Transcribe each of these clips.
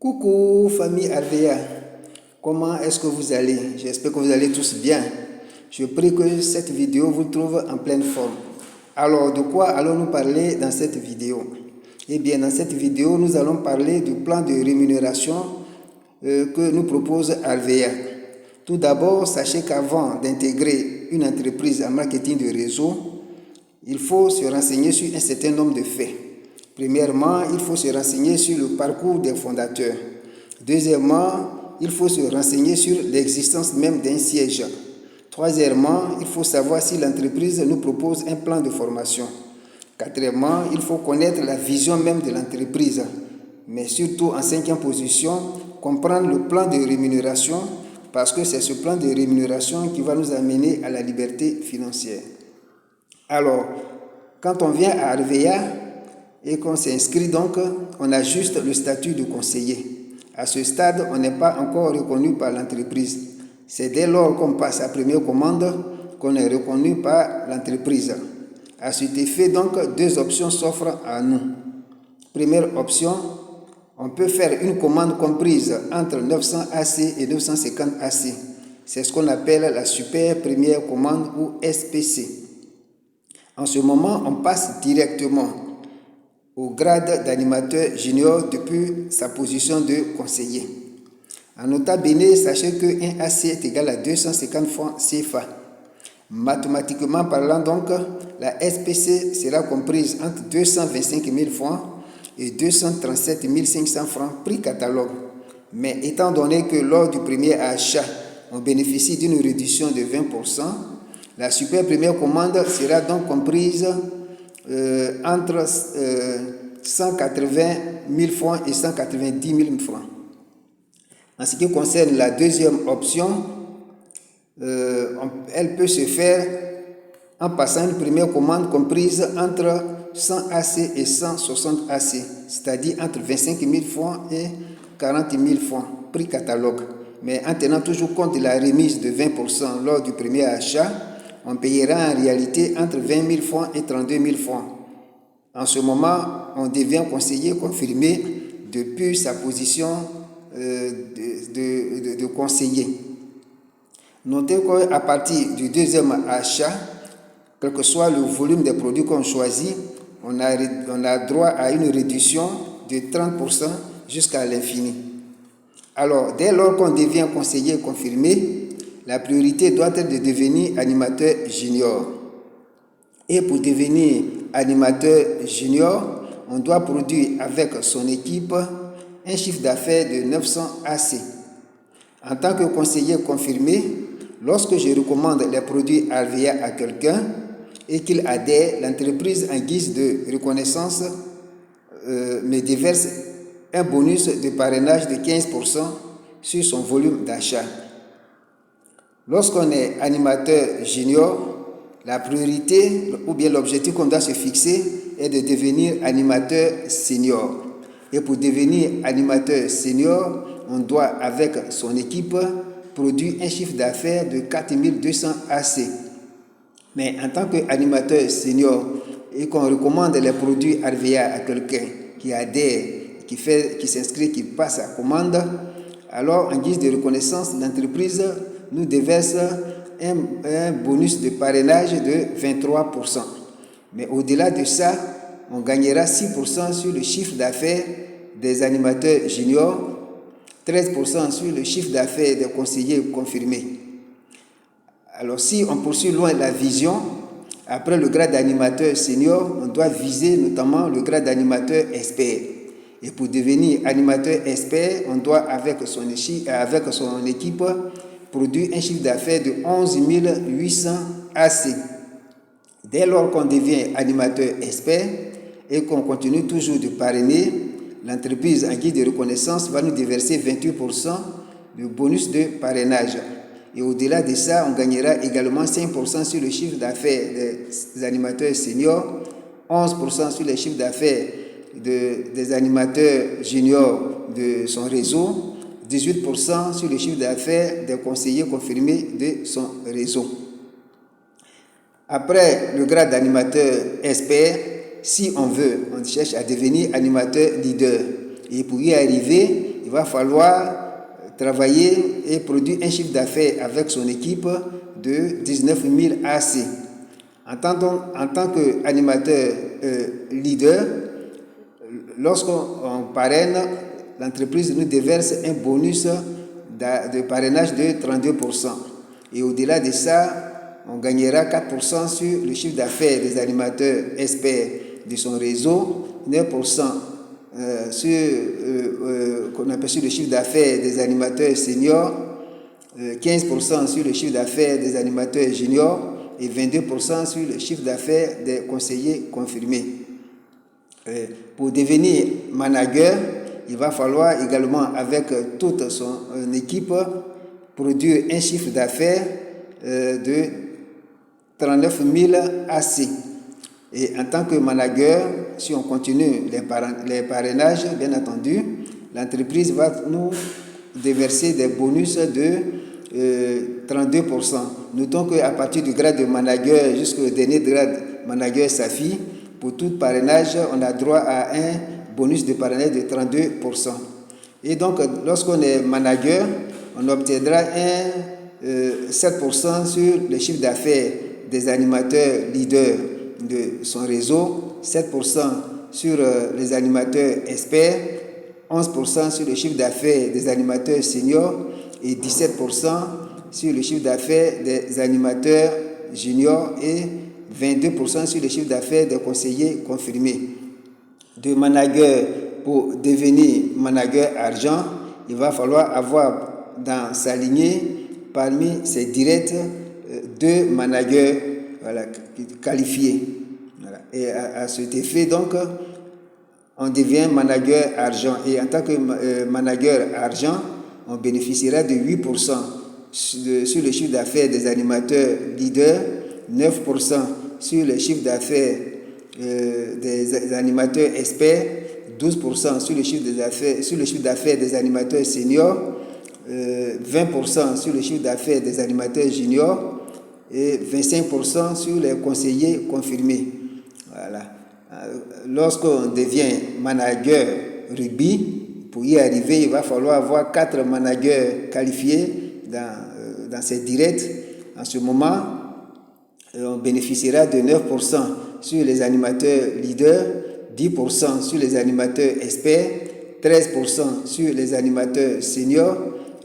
Coucou famille Alvéa, comment est-ce que vous allez? J'espère que vous allez tous bien. Je prie que cette vidéo vous trouve en pleine forme. Alors, de quoi allons-nous parler dans cette vidéo? Eh bien, dans cette vidéo, nous allons parler du plan de rémunération que nous propose Alvéa. Tout d'abord, sachez qu'avant d'intégrer une entreprise en marketing de réseau, il faut se renseigner sur un certain nombre de faits. Premièrement, il faut se renseigner sur le parcours des fondateurs. Deuxièmement, il faut se renseigner sur l'existence même d'un siège. Troisièmement, il faut savoir si l'entreprise nous propose un plan de formation. Quatrièmement, il faut connaître la vision même de l'entreprise. Mais surtout, en cinquième position, comprendre le plan de rémunération parce que c'est ce plan de rémunération qui va nous amener à la liberté financière. Alors, quand on vient à Alvéa et qu'on s'inscrit donc, on a juste le statut de conseiller. À ce stade, on n'est pas encore reconnu par l'entreprise. C'est dès lors qu'on passe à première commande qu'on est reconnu par l'entreprise. À cet effet, donc, deux options s'offrent à nous. Première option, on peut faire une commande comprise entre 900 AC et 950 AC. C'est ce qu'on appelle la super première commande ou SPC. En ce moment, on passe directement au grade d'animateur junior depuis sa position de conseiller. En nota bene, sachez qu'un AC est égal à 250 francs CFA. Mathématiquement parlant donc, la SPC sera comprise entre 225 000 francs et 237 500 francs prix catalogue. Mais étant donné que lors du premier achat, on bénéficie d'une réduction de 20%, la super première commande sera donc comprise entre 180 000 francs et 190 000 francs. En ce qui concerne la deuxième option, elle peut se faire en passant une première commande comprise entre 100 AC et 160 AC, c'est-à-dire entre 25 000 francs et 40 000 francs, prix catalogue. Mais en tenant toujours compte de la remise de 20% lors du premier achat, on payera en réalité entre 20 000 francs et 32 000 francs. En ce moment, on devient conseiller confirmé depuis sa position de conseiller. Notez qu'à partir du deuxième achat, quel que soit le volume des produits qu'on choisit, on a droit à une réduction de 30% jusqu'à l'infini. Alors, dès lors qu'on devient conseiller confirmé, la priorité doit être de devenir animateur junior. Et pour devenir animateur junior, on doit produire avec son équipe un chiffre d'affaires de 900 AC. En tant que conseiller confirmé, lorsque je recommande les produits Alvéa à quelqu'un et qu'il adhère, l'entreprise en guise de reconnaissance me déverse un bonus de parrainage de 15% sur son volume d'achat. Lorsqu'on est animateur junior, la priorité ou bien l'objectif qu'on doit se fixer est de devenir animateur senior. Et pour devenir animateur senior, on doit, avec son équipe, produire un chiffre d'affaires de 4 200 AC. Mais en tant qu'animateur senior et qu'on recommande les produits Alvéa à quelqu'un qui adhère, qui s'inscrit, qui passe sa commande, alors en guise de reconnaissance, l'entreprise nous déverse un bonus de parrainage de 23%. Mais au-delà de ça, on gagnera 6% sur le chiffre d'affaires des animateurs juniors, 13% sur le chiffre d'affaires des conseillers confirmés. Alors si on poursuit loin la vision, après le grade d'animateur senior, on doit viser notamment le grade d'animateur expert. Et pour devenir animateur expert, on doit, avec son équipe, produire un chiffre d'affaires de 11 800 AC. Dès lors qu'on devient animateur expert et qu'on continue toujours de parrainer, l'entreprise en guise de reconnaissance va nous déverser 28% de bonus de parrainage. Et au-delà de ça, on gagnera également 5% sur le chiffre d'affaires des animateurs seniors, 11% sur le chiffre d'affaires des animateurs juniors de son réseau, 18% sur le chiffre d'affaires des conseillers confirmés de son réseau. Après le grade d'animateur expert, si on cherche à devenir animateur leader. Et pour y arriver, il va falloir travailler et produire un chiffre d'affaires avec son équipe de 19 000 AC. En tant qu'animateur leader, lorsqu'on parraine, l'entreprise nous déverse un bonus de parrainage de 32%. Et au-delà de ça, on gagnera 4% sur le chiffre d'affaires des animateurs experts de son réseau, 9% qu'on appelle sur le chiffre d'affaires des animateurs seniors, 15% sur le chiffre d'affaires des animateurs juniors et 22% sur le chiffre d'affaires des conseillers confirmés. Pour devenir manager, il va falloir également, avec toute son équipe, produire un chiffre d'affaires de 39 000 AC. Et en tant que manager, si on continue les parrainages, bien entendu, l'entreprise va nous déverser des bonus de 32%. Notons qu'à partir du grade de manager jusqu'au dernier grade manager SAFI, pour tout parrainage, on a droit à un bonus de parrainage de 32%. Et donc, lorsqu'on est manager, on obtiendra un 7% sur le chiffre d'affaires des animateurs leaders de son réseau, 7% sur les animateurs experts, 11% sur le chiffre d'affaires des animateurs seniors et 17% sur le chiffre d'affaires des animateurs juniors et 22% sur le chiffre d'affaires des conseillers confirmés. De manager, pour devenir manager argent, il va falloir avoir dans sa lignée, parmi ses directs, 2 managers qualifiés. Voilà. Et à cet effet, donc, on devient manager argent. Et en tant que manager argent, on bénéficiera de 8% sur le chiffre d'affaires des animateurs leaders, 9% sur le chiffre d'affaires des animateurs experts, 12% sur le chiffre d'affaires des animateurs seniors, 20% sur le chiffre d'affaires des animateurs juniors et 25% sur les conseillers confirmés. Voilà. Lorsqu'on devient manager rugby, pour y arriver, il va falloir avoir 4 managers qualifiés dans ces directs. En ce moment, on bénéficiera de 9% sur les animateurs leaders, 10% sur les animateurs experts, 13% sur les animateurs seniors,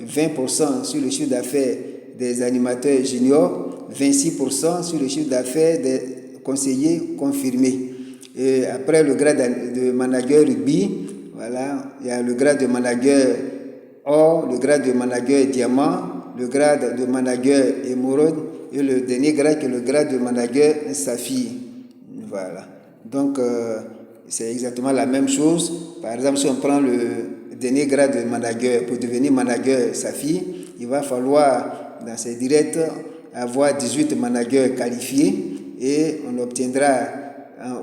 20% sur le chiffre d'affaires des animateurs juniors, 26% sur le chiffre d'affaires des conseillers confirmés. Et après le grade de manager rugby, voilà, il y a le grade de manager or, le grade de manager diamant, le grade de manager émeraude et le dernier grade qui est le grade de manager saphir. Voilà. Donc, c'est exactement la même chose. Par exemple, si on prend le dernier grade de manager, pour devenir manager saphir, il va falloir, dans ces directs, avoir 18 managers qualifiés et on obtiendra,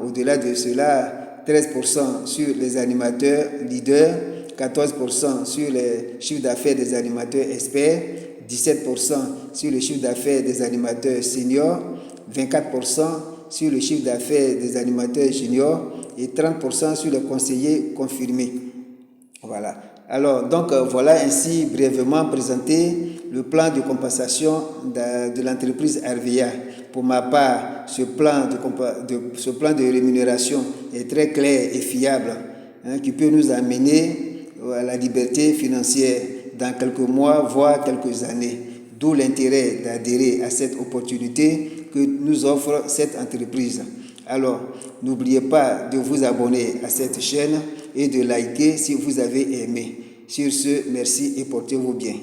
au-delà de cela, 13% sur les animateurs leaders, 14% sur les chiffres d'affaires des animateurs experts, 17% sur le chiffre d'affaires des animateurs seniors, 24% sur le chiffre d'affaires des animateurs juniors et 30% sur les conseillers confirmés. Voilà. Alors, donc, voilà ainsi brièvement présenté le plan de compensation de l'entreprise RVA. Pour ma part, ce plan de rémunération est très clair et fiable, qui peut nous amener à la liberté financière dans quelques mois, voire quelques années. D'où l'intérêt d'adhérer à cette opportunité que nous offre cette entreprise. Alors, n'oubliez pas de vous abonner à cette chaîne et de liker si vous avez aimé. Sur ce, merci et portez-vous bien.